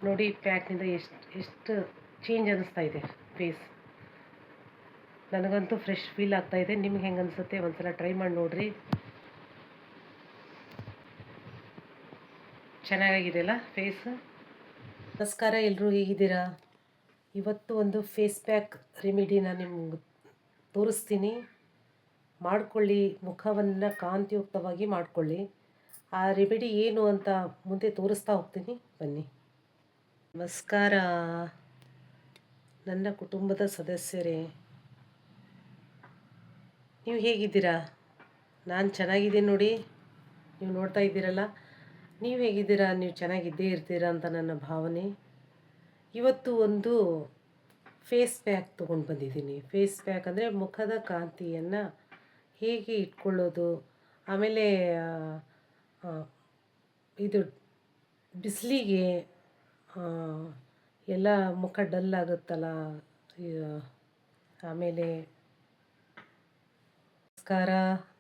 ನೋಡಿ ಪ್ಯಾಕ್ನಿಂದ ಎಷ್ಟು ಚೇಂಜ್ ಅನ್ನಿಸ್ತಾ ಇದೆ ಫೇಸ್. ನನಗಂತೂ ಫ್ರೆಶ್ ಫೀಲ್ ಆಗ್ತಾ ಇದೆ. ನಿಮ್ಗೆ ಹೆಂಗೆ ಅನಿಸುತ್ತೆ ಒಂದ್ಸಲ ಟ್ರೈ ಮಾಡಿ ನೋಡಿರಿ. ಚೆನ್ನಾಗಿದೆ ಅಲ್ಲ ಫೇಸ್. ನಮಸ್ಕಾರ, ಎಲ್ಲರೂ ಹೇಗಿದ್ದೀರಾ? ಇವತ್ತು ಒಂದು ಫೇಸ್ ಪ್ಯಾಕ್ ರೆಮಿಡಿನ ನಿಮ್ಗೆ ತೋರಿಸ್ತೀನಿ. ಮಾಡ್ಕೊಳ್ಳಿ, ಮುಖವನ್ನು ಕಾಂತಿಯುಕ್ತವಾಗಿ ಮಾಡ್ಕೊಳ್ಳಿ. ಆ ರೆಮಿಡಿ ಏನು ಅಂತ ಮುಂದೆ ತೋರಿಸ್ತಾ ಹೋಗ್ತೀನಿ, ಬನ್ನಿ. ನಮಸ್ಕಾರ ನನ್ನ ಕುಟುಂಬದ ಸದಸ್ಯರೇ, ನೀವು ಹೇಗಿದ್ದೀರಾ? ನಾನು ಚೆನ್ನಾಗಿದ್ದೀನಿ ನೋಡಿ. ನೀವು ನೋಡ್ತಾ ಇದ್ದೀರಲ್ಲ, ನೀವು ಹೇಗಿದ್ದೀರಾ? ನೀವು ಚೆನ್ನಾಗಿದ್ದೇ ಇರ್ತೀರಾ ಅಂತ ನನ್ನ ಭಾವನೆ. ಇವತ್ತು ಒಂದು ಫೇಸ್ ಪ್ಯಾಕ್ ತೊಗೊಂಡು ಬಂದಿದ್ದೀನಿ. ಫೇಸ್ ಪ್ಯಾಕ್ ಅಂದರೆ ಮುಖದ ಕಾಂತಿಯನ್ನು ಹೇಗೆ ಇಟ್ಕೊಳ್ಳೋದು, ಆಮೇಲೆ ಇದು ಬಿಸಿಲಿಗೆ ಎಲ್ಲ ಮುಖ ಡಲ್ ಆಗುತ್ತಲ್ಲ, ಆಮೇಲೆ ನಮಸ್ಕಾರ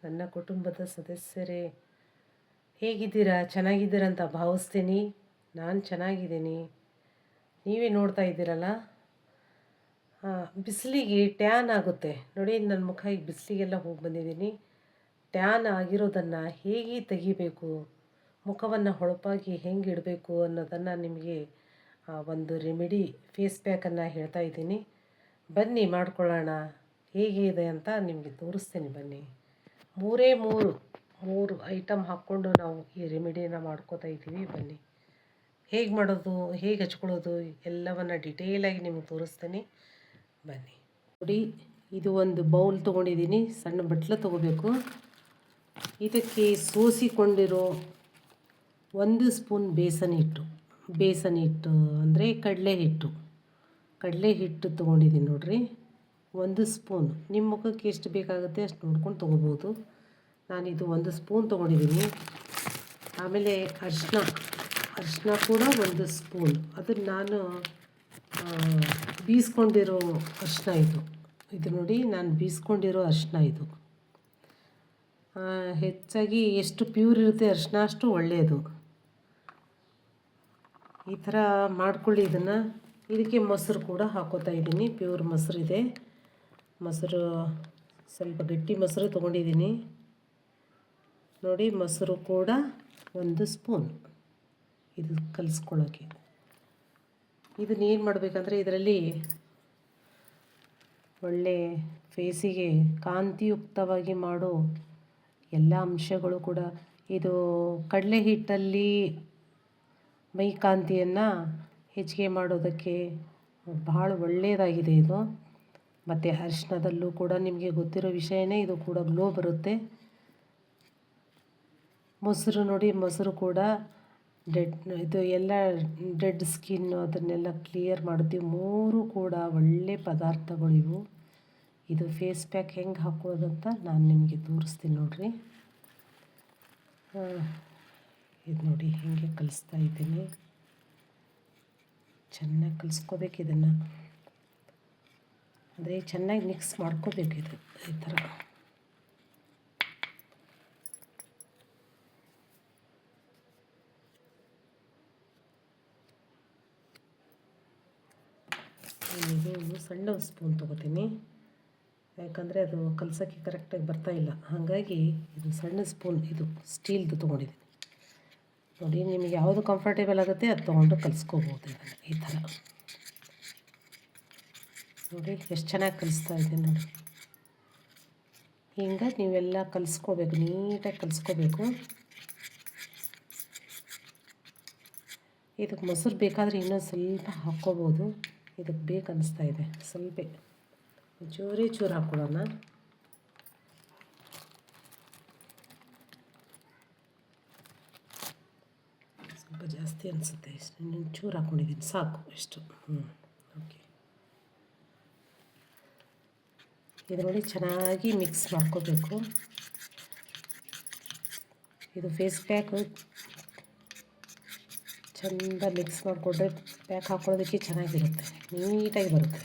ನನ್ನ ಕುಟುಂಬದ ಸದಸ್ಯರೇ, ಹೇಗಿದ್ದೀರಾ? ಚೆನ್ನಾಗಿದ್ದೀರಾ ಅಂತ ಭಾವಿಸ್ತೀನಿ. ನಾನು ಚೆನ್ನಾಗಿದ್ದೀನಿ. ನೀವೇ ನೋಡ್ತಾ ಇದ್ದೀರಲ್ಲ, ಬಿಸಿಲಿಗೆ ಟ್ಯಾನ್ ಆಗುತ್ತೆ ನೋಡಿ. ನನ್ನ ಮುಖ ಈಗ ಬಿಸಿಲಿಗೆಲ್ಲ ಹೋಗಿ ಬಂದಿದ್ದೀನಿ. ಟ್ಯಾನ್ ಆಗಿರೋದನ್ನು ಹೇಗೆ ತೆಗಿಬೇಕು, ಮುಖವನ್ನು ಹೊಳಪಾಗಿ ಹೆಂಗೆ ಇಡಬೇಕು ಅನ್ನೋದನ್ನು ನಿಮಗೆ ಒಂದು ರೆಮಿಡಿ ಫೇಸ್ ಪ್ಯಾಕನ್ನು ಹೇಳ್ತಾ ಇದ್ದೀನಿ. ಬನ್ನಿ ಮಾಡ್ಕೊಳ್ಳೋಣ. ಹೇಗೆ ಇದೆ ಅಂತ ನಿಮಗೆ ತೋರಿಸ್ತೀನಿ ಬನ್ನಿ. ಮೂರು ಐಟಮ್ ಹಾಕ್ಕೊಂಡು ನಾವು ಈ ರೆಮಿಡಿನ ಮಾಡ್ಕೋತಾ ಇದ್ದೀವಿ. ಬನ್ನಿ, ಹೇಗೆ ಮಾಡೋದು, ಹೇಗೆ ಹಚ್ಕೊಳ್ಳೋದು ಎಲ್ಲವನ್ನು ಡಿಟೇಲಾಗಿ ನಿಮಗೆ ತೋರಿಸ್ತೀನಿ, ಬನ್ನಿ. ನೋಡಿ, ಇದು ಒಂದು ಬೌಲ್ ತೊಗೊಂಡಿದ್ದೀನಿ. ಸಣ್ಣ ಬಟ್ಲು ತೊಗೋಬೇಕು. ಇದಕ್ಕೆ ಸೋಸಿಕೊಂಡಿರೋ 1 ಸ್ಪೂನ್ ಬೇಸನ್ ಹಿಟ್ಟು ಅಂದರೆ ಕಡಲೆ ಹಿಟ್ಟು ತೊಗೊಂಡಿದ್ದೀನಿ ನೋಡಿರಿ. 1 ಸ್ಪೂನ್, ನಿಮ್ಮ ಮುಖಕ್ಕೆ ಎಷ್ಟು ಬೇಕಾಗುತ್ತೆ ಅಷ್ಟು ನೋಡ್ಕೊಂಡು ತೊಗೋಬೋದು. ನಾನಿದು 1 ಸ್ಪೂನ್ ತೊಗೊಂಡಿದ್ದೀನಿ. ಆಮೇಲೆ ಅರಿಶಿನ ಕೂಡ 1 ಸ್ಪೂನ್. ಅದನ್ನು ನಾನು ಬೀಸ್ಕೊಂಡಿರೋ ಅರಿಶಿನ ಇದು ನೋಡಿ, ನಾನು ಬೀಸ್ಕೊಂಡಿರೋ ಅರಿಶಿನ ಇದು. ಹೆಚ್ಚಾಗಿ ಎಷ್ಟು ಪ್ಯೂರ್ ಇರುತ್ತೆ ಅರಿಶಿನ ಅಷ್ಟು ಒಳ್ಳೆಯದು. ಈ ಥರ ಮಾಡ್ಕೊಳ್ಳಿ ಇದನ್ನು. ಇದಕ್ಕೆ ಮೊಸರು ಕೂಡ ಹಾಕೋತಾ ಇದ್ದೀನಿ. ಪ್ಯೂರ್ ಮೊಸರು ಇದೆ. ಮೊಸರು ಸ್ವಲ್ಪ ಗಟ್ಟಿ ಮೊಸರು ತೊಗೊಂಡಿದ್ದೀನಿ ನೋಡಿ. ಮೊಸರು ಕೂಡ 1 ಸ್ಪೂನ್ ಇದು ಕಲಿಸ್ಕೊಳ್ಳೋಕ್ಕೆ. ಇದನ್ನೇನು ಮಾಡಬೇಕಂದ್ರೆ, ಇದರಲ್ಲಿ ಒಳ್ಳೆ ಫೇಸಿಗೆ ಕಾಂತಿಯುಕ್ತವಾಗಿ ಮಾಡೋ ಎಲ್ಲ ಅಂಶಗಳು ಕೂಡ. ಇದು ಕಡಲೆ ಹಿಟ್ಟಲ್ಲಿ ಮೈ ಕಾಂತಿಯನ್ನು ಹೆಚ್ಚಿಗೆ ಮಾಡೋದಕ್ಕೆ ಭಾಳ ಒಳ್ಳೆಯದಾಗಿದೆ ಇದು. ಮತ್ತು ಅರಿಶಿನದಲ್ಲೂ ಕೂಡ ನಿಮಗೆ ಗೊತ್ತಿರೋ ವಿಷಯನೇ, ಇದು ಕೂಡ ಗ್ಲೋ ಬರುತ್ತೆ. ಮೊಸರು ನೋಡಿ, ಮೊಸರು ಕೂಡ ಇದು ಎಲ್ಲ ಡೆಡ್ ಸ್ಕಿನ್ನು ಅದನ್ನೆಲ್ಲ ಕ್ಲಿಯರ್ ಮಾಡ್ತೀವಿ. 3 ಕೂಡ ಒಳ್ಳೆ ಪದಾರ್ಥಗಳು ಇವು. ಇದು ಫೇಸ್ ಪ್ಯಾಕ್ ಹೆಂಗೆ ಹಾಕೋದಂತ ನಾನು ನಿಮಗೆ ತೋರಿಸ್ತೀನಿ ನೋಡಿರಿ. ಇದು ನೋಡಿ ಹೇಗೆ ಕಲಿಸ್ತಾ ಇದ್ದೀನಿ. ಚೆನ್ನಾಗಿ ಕಲಿಸ್ಕೋಬೇಕು ಇದನ್ನು, ಅಂದರೆ ಚೆನ್ನಾಗಿ ಮಿಕ್ಸ್ ಮಾಡ್ಕೋಬೇಕು ಇದು ಈ ಥರ. ಇದು ಸಣ್ಣ ಸ್ಪೂನ್ ತೊಗೋತೀನಿ, ಯಾಕಂದರೆ ಅದು ಕಲಸೋಕ್ಕೆ ಕರೆಕ್ಟಾಗಿ ಬರ್ತಾಯಿಲ್ಲ. ಹಾಗಾಗಿ ಇದು ಸಣ್ಣ ಸ್ಪೂನ್, ಇದು ಸ್ಟೀಲ್ದು ತೊಗೊಂಡಿದ್ದೀನಿ ನೋಡಿ. ನಿಮಗೆ ಯಾವುದು ಕಂಫರ್ಟೇಬಲ್ ಆಗುತ್ತೆ ಅದು ತೊಗೊಂಡು ಕಲಿಸ್ಕೋಬೋದು ಇದನ್ನು ಈ ಥರ. ನೋಡಿ ಎಷ್ಟು ಚೆನ್ನಾಗಿ ಕಲಿಸ್ತಾ ಇದ್ದೀನಿ ನೋಡಿ. ಹಿಂಗೆ ನೀವೆಲ್ಲ ಕಲಿಸ್ಕೋಬೇಕು, ನೀಟಾಗಿ ಕಲಿಸ್ಕೋಬೇಕು. ಇದಕ್ಕೆ ಮೊಸರು ಬೇಕಾದರೆ ಇನ್ನೊಂದು ಸ್ವಲ್ಪ ಹಾಕ್ಕೋಬೋದು. ಇದಕ್ಕೆ ಬೇಕು ಅನ್ನಿಸ್ತಾ ಇದೆ, ಸ್ವಲ್ಪ ಚೂರು ಹಾಕ್ಕೊಳ್ಳೋಣ. ಸ್ವಲ್ಪ ಜಾಸ್ತಿ ಅನಿಸುತ್ತೆ, ಇನ್ನೊಂದು ಚೂರು ಹಾಕ್ಕೊಂಡಿದ್ದೀನಿ, ಸಾಕು ಇಷ್ಟು. ಓಕೆ, ಇದು ನೋಡಿ ಚೆನ್ನಾಗಿ ಮಿಕ್ಸ್ ಮಾಡ್ಕೋಬೇಕು. ಇದು ಫೇಸ್ ಪ್ಯಾಕು ಚೆಂದ ಮಿಕ್ಸ್ ಮಾಡಿಕೊಂಡ್ರೆ ಪ್ಯಾಕ್ ಹಾಕ್ಕೊಳ್ಳೋದಕ್ಕೆ ಚೆನ್ನಾಗಿರುತ್ತೆ, ನೀಟಾಗಿ ಬರುತ್ತೆ.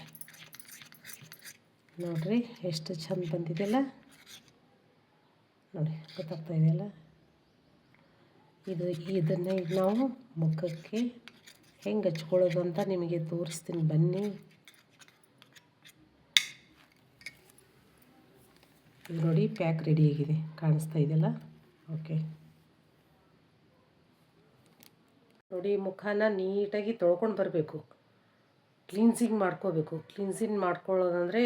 ನೋಡಿರಿ ಎಷ್ಟು ಚೆಂದ ಬಂದಿದೆಯಲ್ಲ ನೋಡಿ, ಗೊತ್ತಾಗ್ತಾ ಇದೆಯಲ್ಲ. ಇದನ್ನು ಈಗ ನಾವು ಮುಖಕ್ಕೆ ಹೆಂಗೆ ಹಚ್ಕೊಳ್ಳೋದು ಅಂತ ನಿಮಗೆ ತೋರಿಸ್ತೀನಿ ಬನ್ನಿ. ಇದು ನೋಡಿ ಪ್ಯಾಕ್ ರೆಡಿಯಾಗಿದೆ, ಕಾಣಿಸ್ತಾ ಇದೆಯಲ್ಲ. ಓಕೆ ನೋಡಿ, ಮುಖನ ನೀಟಾಗಿ ತೊಳ್ಕೊಂಡು ಬರಬೇಕು, ಕ್ಲೀನ್ಸಿಂಗ್ ಮಾಡ್ಕೋಬೇಕು. ಕ್ಲೀನ್ಸಿಂಗ್ ಮಾಡ್ಕೊಳ್ಳೋದಂದರೆ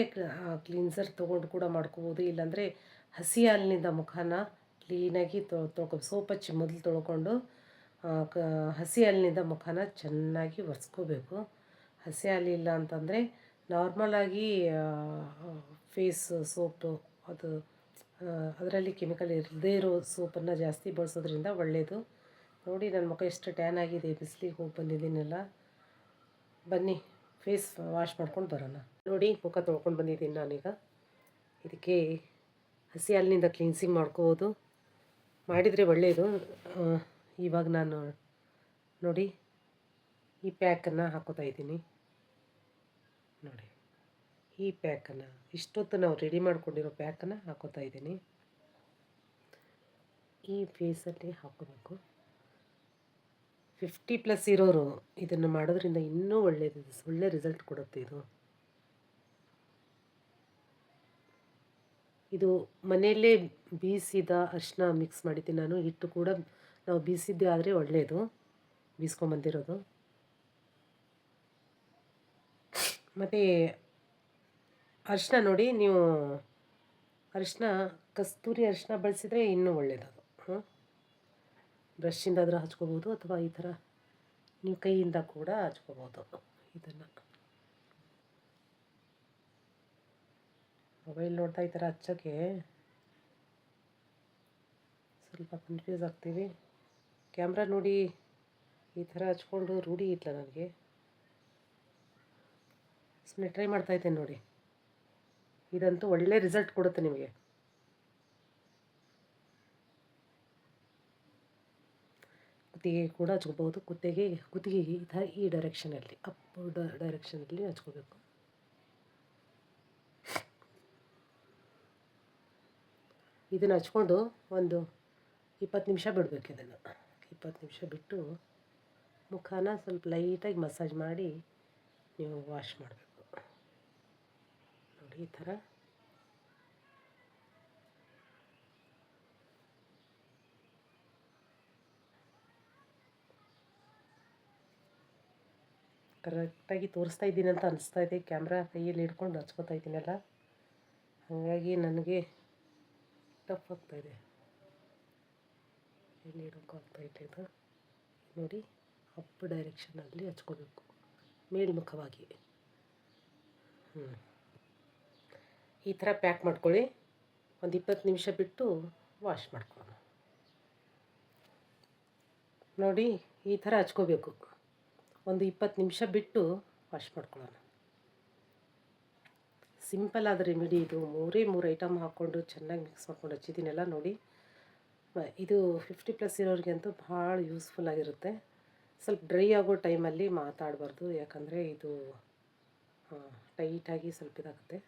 ಕ್ಲೀನ್ಸರ್ ತೊಗೊಂಡು ಕೂಡ ಮಾಡ್ಕೋಬೋದು, ಇಲ್ಲಾಂದರೆ ಹಸಿ ಹಾಲಿನಿಂದ ಮುಖನ ಕ್ಲೀನಾಗಿ ತೊಳ್ಕೊಬೇಕು. ಸೋಪ್ ಹಚ್ಚಿ ಮೊದಲು ತೊಳ್ಕೊಂಡು ಹಸಿ ಹಾಲಿನಿಂದ ಮುಖನ ಚೆನ್ನಾಗಿ ಒರೆಸ್ಕೋಬೇಕು. ಹಸಿ ಹಾಲಿಲ್ಲ ಅಂತಂದರೆ ನಾರ್ಮಲಾಗಿ ಫೇಸ್ ಸೋಪು, ಅದು ಅದರಲ್ಲಿ ಕೆಮಿಕಲ್ ಇರದೇ ಇರೋ ಸೋಪನ್ನು ಜಾಸ್ತಿ ಬಳಸೋದ್ರಿಂದ ಒಳ್ಳೆಯದು. ನೋಡಿ ನನ್ನ ಮುಖ ಎಷ್ಟು ಟ್ಯಾನ್ ಆಗಿದೆ, ಬಿಸಿಲಿಗೆ ಹೋಗಿ ಬಂದಿದ್ದೀನಲ್ಲ. ಬನ್ನಿ ಫೇಸ್ ವಾಶ್ ಮಾಡ್ಕೊಂಡು ಬರೋಣ. ನೋಡಿ ಮುಖ ತೊಳ್ಕೊಂಡು ಬಂದಿದ್ದೀನಿ ನಾನೀಗ. ಇದಕ್ಕೆ ಹಸಿ ಹಾಲಿನಿಂದ ಕ್ಲೀನ್ಸಿಂಗ್ ಮಾಡ್ಕೋಬೋದು, ಮಾಡಿದರೆ ಒಳ್ಳೆಯದು. ಇವಾಗ ನಾನು ನೋಡಿ ಈ ಪ್ಯಾಕನ್ನು ಹಾಕೋತಾ ಇದ್ದೀನಿ. ನೋಡಿ ಈ ಪ್ಯಾಕನ್ನು ಇಷ್ಟೊತ್ತು ನಾವು ರೆಡಿ ಮಾಡ್ಕೊಂಡಿರೋ ಪ್ಯಾಕನ್ನು ಹಾಕೋತಾ ಇದ್ದೀನಿ. ಈ ಫೇಸಲ್ಲಿ ಹಾಕೋಬೇಕು. 50+ ಇರೋರು ಇದನ್ನು ಮಾಡೋದ್ರಿಂದ ಇನ್ನೂ ಒಳ್ಳೆಯದು, ಒಳ್ಳೆ ರಿಸಲ್ಟ್ ಕೊಡುತ್ತೆ. ಇದು ಮನೆಯಲ್ಲೇ ಬೀಸಿದ ಅರಿಶಿನ ಮಿಕ್ಸ್ ಮಾಡಿದ್ದೀನಿ ನಾನು. ಹಿಟ್ಟು ಕೂಡ ನಾವು ಬೀಸಿದ್ದೇ ಆದರೆ ಒಳ್ಳೆಯದು, ಬೀಸ್ಕೊಂಬಂದಿರೋದು. ಮತ್ತು ಅರಿಶಿನ ನೋಡಿ, ನೀವು ಅರಿಶಿನ ಕಸ್ತೂರಿ ಅರಿಶಿನ ಬಳಸಿದರೆ ಇನ್ನೂ ಒಳ್ಳೆಯದು. ಬ್ರಷಿಂದಾದರೂ ಹಚ್ಕೋಬೋದು, ಅಥವಾ ಈ ಥರ ನೀವು ಕೈಯಿಂದ ಕೂಡ ಹಚ್ಕೋಬೋದು. ಇದನ್ನು ಮೊಬೈಲ್ ನೋಡ್ತಾ ಈ ಥರ ಹಚ್ಚೋಕ್ಕೆ ಸ್ವಲ್ಪ ಕನ್ಫ್ಯೂಸ್ ಆಗ್ತೀವಿ. ಕ್ಯಾಮ್ರಾ ನೋಡಿ ಈ ಥರ ಹಚ್ಕೊಂಡು ರೂಢಿ ಇಲ್ಲ ನನಗೆ, ಸುಮ್ಮನೆ ಟ್ರೈ ಮಾಡ್ತಾಯಿದ್ದೇನೆ. ನೋಡಿ ಇದಂತೂ ಒಳ್ಳೆ ರಿಸಲ್ಟ್ ಕೊಡುತ್ತೆ ನಿಮಗೆ. ಕುತ್ತಿಗೆ ಕೂಡ ಹಚ್ಕೋಬೋದು. ಕುತ್ತಿಗೆಗೆ ಈ ಥರ ಈ ಡೈರೆಕ್ಷನಲ್ಲಿ, ಅಪ್ ಡೈರೆಕ್ಷನಲ್ಲಿ ಹಚ್ಕೋಬೇಕು. ಇದನ್ನು ಹಚ್ಕೊಂಡು ಒಂದು 20 ನಿಮಿಷ ಬಿಡಬೇಕು. ಇದನ್ನು 20 ನಿಮಿಷ ಬಿಟ್ಟು ಮುಖನ ಸ್ವಲ್ಪ ಲೈಟಾಗಿ ಮಸಾಜ್ ಮಾಡಿ ನೀವು ವಾಶ್ ಮಾಡಬೇಕು. ನೋಡಿ ಈ ಥರ. ಕರೆಕ್ಟಾಗಿ ತೋರಿಸ್ತಾ ಇದ್ದೀನಿ ಅಂತ ಅನಿಸ್ತಾ ಇದೆ. ಕ್ಯಾಮ್ರಾ ಕೈಯಲ್ಲಿ ಹಿಡ್ಕೊಂಡು ಹಚ್ಕೋತಾ ಇದ್ದೀನಲ್ಲ, ಹಾಗಾಗಿ ನನಗೆ ಟಫ್ ಆಗ್ತಾಯಿದೆ, ಎಲ್ಲಿ ಹಿಡ್ಕೊಳ್ತಾಯಿದೆ. ಇದು ನೋಡಿ ಅಪ್ ಡೈರೆಕ್ಷನಲ್ಲಿ ಹಚ್ಕೋಬೇಕು, ಮೇಲ್ಮುಖವಾಗಿ. ಈ ಥರ ಪ್ಯಾಕ್ ಮಾಡ್ಕೊಳ್ಳಿ. ಒಂದು 20 ನಿಮಿಷ ಬಿಟ್ಟು ವಾಶ್ ಮಾಡ್ಕೊಳ್ಳೋಣ. ನೋಡಿ ಈ ಥರ ಹಚ್ಕೋಬೇಕು. ಒಂದು 20 ನಿಮಿಷ ಬಿಟ್ಟು ವಾಶ್ ಮಾಡ್ಕೊಳ್ಳೋಣ. ಸಿಂಪಲ್ ಆದ ರೆಮಿಡಿ ಇದು. 3 ಐಟಮ್ ಹಾಕ್ಕೊಂಡು ಚೆನ್ನಾಗಿ ಮಿಕ್ಸ್ ಮಾಡ್ಕೊಂಡು ಹಚ್ಚಿದ್ದೀನಲ್ಲ. ನೋಡಿ ಇದು 50+ ಇರೋರಿಗಂತೂ ಭಾಳ ಯೂಸ್ಫುಲ್ ಆಗಿರುತ್ತೆ. ಸ್ವಲ್ಪ ಡ್ರೈ ಆಗೋ ಟೈಮಲ್ಲಿ ಮಾತಾಡಬಾರ್ದು, ಯಾಕಂದರೆ ಇದು ಟೈಟಾಗಿ ಸ್ವಲ್ಪ ಇದಾಗುತ್ತೆ.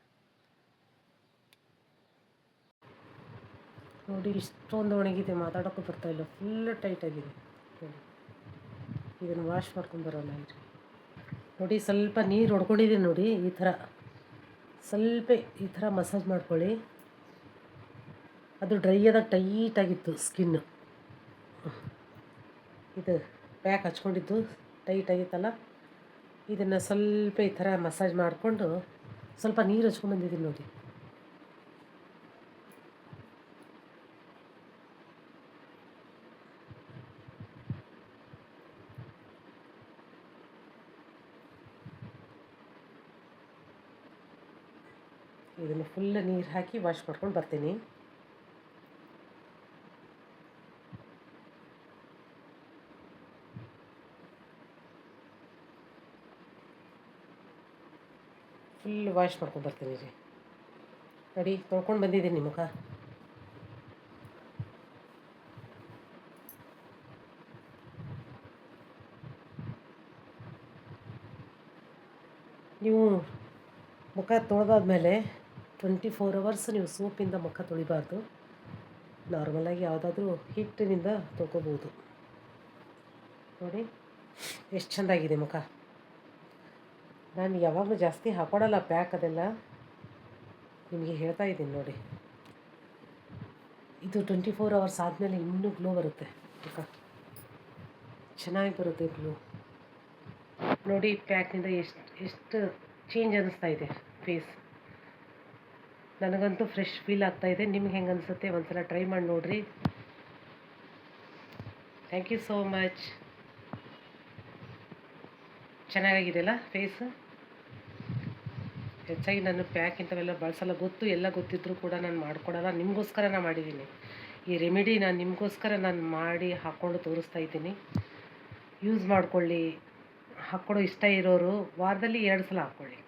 ನೋಡಿ ಇಷ್ಟೊಂದು ಒಣಗಿದೆ, ಮಾತಾಡೋಕ್ಕೂ ಬರ್ತಾಯಿಲ್ಲ, ಫುಲ್ ಟೈಟಾಗಿದೆ. ನೋಡಿ ಇದನ್ನು ವಾಶ್ ಮಾಡ್ಕೊಂಡು ಬರೋಣ. ನೋಡಿ ಸ್ವಲ್ಪ ನೀರು ಹೊಡ್ಕೊಂಡಿದ್ದೀನಿ ನೋಡಿ. ಈ ಥರ ಸ್ವಲ್ಪ ಈ ಥರ ಮಸಾಜ್ ಮಾಡ್ಕೊಳ್ಳಿ. ಅದು ಡ್ರೈ ಆದಾಗ ಟೈಟಾಗಿತ್ತು ಸ್ಕಿನ್ನು. ಇದು ಪ್ಯಾಕ್ ಹಚ್ಕೊಂಡಿದ್ದು ಟೈಟಾಗಿತ್ತಲ್ಲ, ಇದನ್ನು ಸ್ವಲ್ಪ ಈ ಥರ ಮಸಾಜ್ ಮಾಡಿಕೊಂಡು ಸ್ವಲ್ಪ ನೀರು ಹಚ್ಕೊಂಡ್ಬಂದಿದ್ದೀನಿ ನೋಡಿ. ಇದನ್ನು ಫುಲ್ ನೀರು ಹಾಕಿ ವಾಶ್ ಮಾಡ್ಕೊಂಡು ಬರ್ತೀನಿ. ಫುಲ್ ವಾಶ್ ಮಾಡ್ಕೊಂಡು ಬರ್ತೀನಿ ರೀ. ನೋಡಿ ತೊಳ್ಕೊಂಡು ಬಂದಿದ್ದೀನಿ ಮುಖ. ನೀವು ಮುಖ ತೊಳೆದಾದ್ಮೇಲೆ 24 ಅವರ್ಸ್ ನೀವು ಸೋಪಿಂದ ಮುಖ ತೊಳಿಬಾರ್ದು. ನಾರ್ಮಲಾಗಿ ಯಾವುದಾದ್ರೂ ಹಿಟ್ಟಿನಿಂದ ತೊಳ್ಕೊಬೋದು. ನೋಡಿ ಎಷ್ಟು ಚೆಂದಾಗಿದೆ ಮುಖ. ನಾನು ಯಾವಾಗಲೂ ಜಾಸ್ತಿ ಹಾಕ್ಕೊಡಲ್ಲ ಪ್ಯಾಕ್ ಅದೆಲ್ಲ, ನಿಮಗೆ ಹೇಳ್ತಾ ಇದ್ದೀನಿ ನೋಡಿ. ಇದು 24 ಅವರ್ಸ್ ಆದಮೇಲೆ ಇನ್ನೂ ಗ್ಲೋ ಬರುತ್ತೆ ಮುಖ, ಚೆನ್ನಾಗಿ ಬರುತ್ತೆ ಗ್ಲೋ. ನೋಡಿ ಪ್ಯಾಕ್ನಿಂದ ಎಷ್ಟು ಚೇಂಜ್ ಅನ್ನಿಸ್ತಾ ಇದೆ ಫೇಸ್. ನನಗಂತೂ ಫ್ರೆಶ್ ಫೀಲ್ ಆಗ್ತಾ ಇದೆ. ನಿಮ್ಗೆ ಹೆಂಗೆ ಅನಿಸುತ್ತೆ ಒಂದ್ಸಲ ಟ್ರೈ ಮಾಡಿ ನೋಡಿರಿ. Thank you so much. ಚೆನ್ನಾಗಿದೆಯಲ್ಲ ಫೇಸ್. ಹೆಚ್ಚಾಗಿ ನಾನು ಪ್ಯಾಕ್ ಇಂಥವೆಲ್ಲ ಬಳಸಲ್ಲ, ಎಲ್ಲ ಗೊತ್ತಿದ್ದರೂ ಕೂಡ ನಾನು ಮಾಡ್ಕೊಡಲ್ಲ. ನಿಮಗೋಸ್ಕರ ನಾನು ಮಾಡಿದ್ದೀನಿ ಈ ರೆಮಿಡಿ. ನಾನು ನಿಮಗೋಸ್ಕರ ನಾನು ಮಾಡಿ ಹಾಕ್ಕೊಂಡು ತೋರಿಸ್ತಾ ಇದ್ದೀನಿ. ಯೂಸ್ ಮಾಡ್ಕೊಳ್ಳಿ. ಹಾಕ್ಕೊಳ್ಳೋ ಇಷ್ಟ ಇರೋರು ವಾರದಲ್ಲಿ 2 ಸಲ ಹಾಕ್ಕೊಳ್ಳಿ.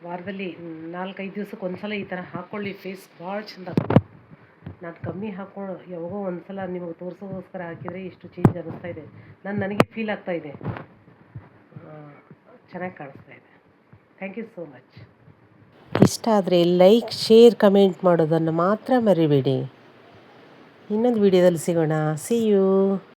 ವಾರದಲ್ಲಿ 4-5 ದಿವ್ಸಕ್ಕೆ ಒಂದು ಸಲ ಈ ಥರ ಹಾಕ್ಕೊಳ್ಳಿ. ಫೇಸ್ ಭಾಳ ಚೆಂದ. ನಾನು ಕಮ್ಮಿ ಹಾಕ್ಕೊಂಡು ಯಾವಾಗೋ ಒಂದು ಸಲ ನಿಮಗೆ ತೋರಿಸೋಗೋಸ್ಕರ ಹಾಕಿದರೆ ಇಷ್ಟು ಚೇಂಜ್ ಅನ್ನಿಸ್ತಾ ಇದೆ. ನನಗೆ ಫೀಲ್ ಆಗ್ತಾ ಇದೆ, ಚೆನ್ನಾಗಿ ಕಾಣಿಸ್ತಾ ಇದೆ. Thank you so much. ಇಷ್ಟ ಆದರೆ ಲೈಕ್, ಶೇರ್, ಕಮೆಂಟ್ ಮಾಡೋದನ್ನು ಮಾತ್ರ ಮರಿಬೇಡಿ. ಇನ್ನೊಂದು ವಿಡಿಯೋದಲ್ಲಿ ಸಿಗೋಣ. See you.